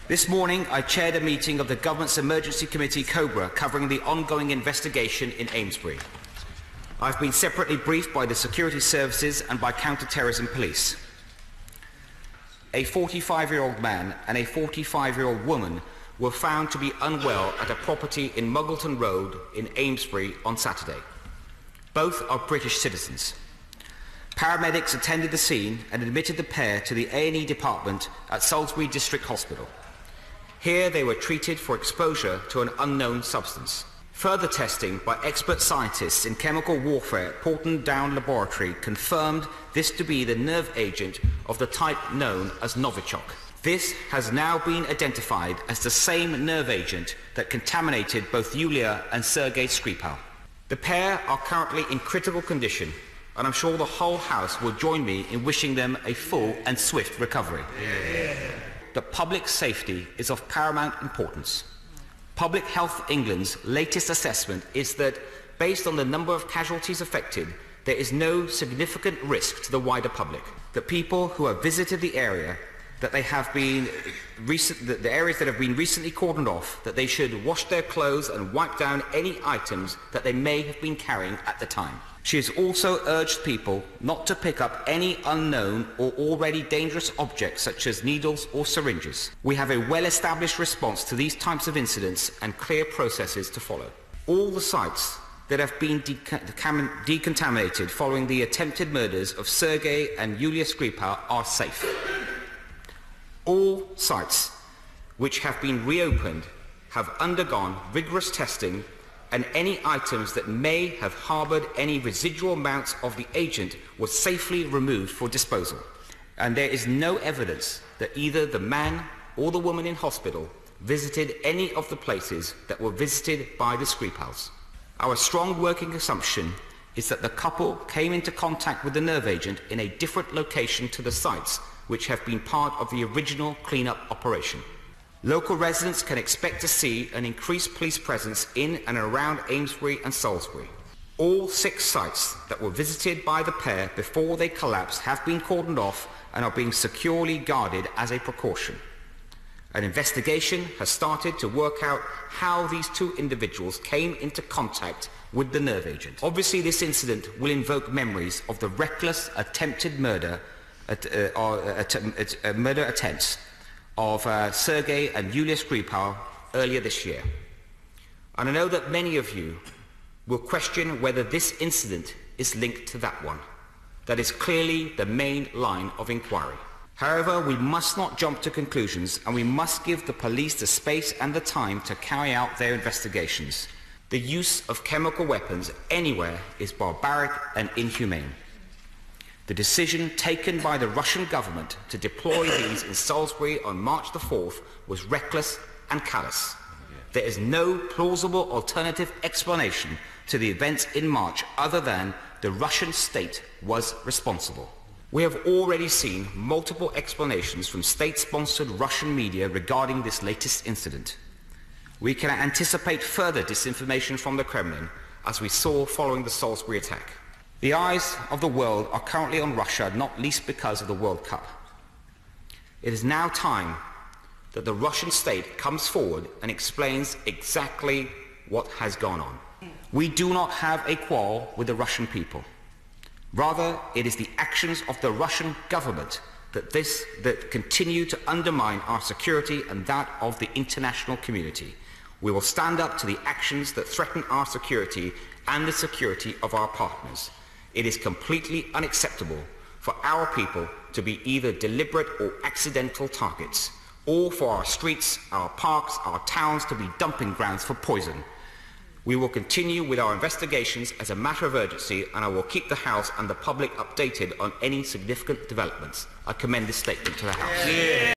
This morning, I chaired a meeting of the Government's Emergency Committee, Cobra, covering the ongoing investigation in Amesbury. I've been separately briefed by the security services and by counter-terrorism police. A 45-year-old man and a 45-year-old woman were found to be unwell at a property in Muggleton Road in Amesbury on Saturday. Both are British citizens. Paramedics attended the scene and admitted the pair to the A&E department at Salisbury District Hospital. Here they were treated for exposure to an unknown substance. Further testing by expert scientists in chemical warfare at Porton Down Laboratory confirmed this to be the nerve agent of the type known as Novichok. This has now been identified as the same nerve agent that contaminated both Yulia and Sergei Skripal. The pair are currently in critical condition, and I'm sure the whole House will join me in wishing them a full and swift recovery. That public safety is of paramount importance. Public Health England's latest assessment is that, based on the number of casualties affected, there is no significant risk to the wider public. That people who have visited the area, the areas that have been recently cordoned off, that they should wash their clothes and wipe down any items that they may have been carrying at the time. She has also urged people not to pick up any unknown or already dangerous objects such as needles or syringes. We have a well-established response to these types of incidents and clear processes to follow. All the sites that have been decontaminated following the attempted murders of Sergei and Yulia Skripal are safe. All sites which have been reopened have undergone rigorous testing, and any items that may have harboured any residual amounts of the agent were safely removed for disposal. And there is no evidence that either the man or the woman in hospital visited any of the places that were visited by the Skripals. Our strong working assumption is that the couple came into contact with the nerve agent in a different location to the sites which have been part of the original clean-up operation. Local residents can expect to see an increased police presence in and around Amesbury and Salisbury. All 6 sites that were visited by the pair before they collapsed have been cordoned off and are being securely guarded as a precaution. An investigation has started to work out how these 2 individuals came into contact with the nerve agent. Obviously, this incident will invoke memories of the reckless attempted murder attempts of Sergei and Yulia Skripal earlier this year. And I know that many of you will question whether this incident is linked to that one. That is clearly the main line of inquiry. However, we must not jump to conclusions, and we must give the police the space and the time to carry out their investigations. The use of chemical weapons anywhere is barbaric and inhumane. The decision taken by the Russian government to deploy these in Salisbury on March the 4th was reckless and callous. There is no plausible alternative explanation to the events in March other than the Russian state was responsible. We have already seen multiple explanations from state-sponsored Russian media regarding this latest incident. We can anticipate further disinformation from the Kremlin, as we saw following the Salisbury attack. The eyes of the world are currently on Russia, not least because of the World Cup. It is now time that the Russian state comes forward and explains exactly what has gone on. We do not have a quarrel with the Russian people. Rather, it is the actions of the Russian government that continue to undermine our security and that of the international community. We will stand up to the actions that threaten our security and the security of our partners. It is completely unacceptable for our people to be either deliberate or accidental targets, or for our streets, our parks, our towns to be dumping grounds for poison. We will continue with our investigations as a matter of urgency, and I will keep the House and the public updated on any significant developments. I commend this statement to the House.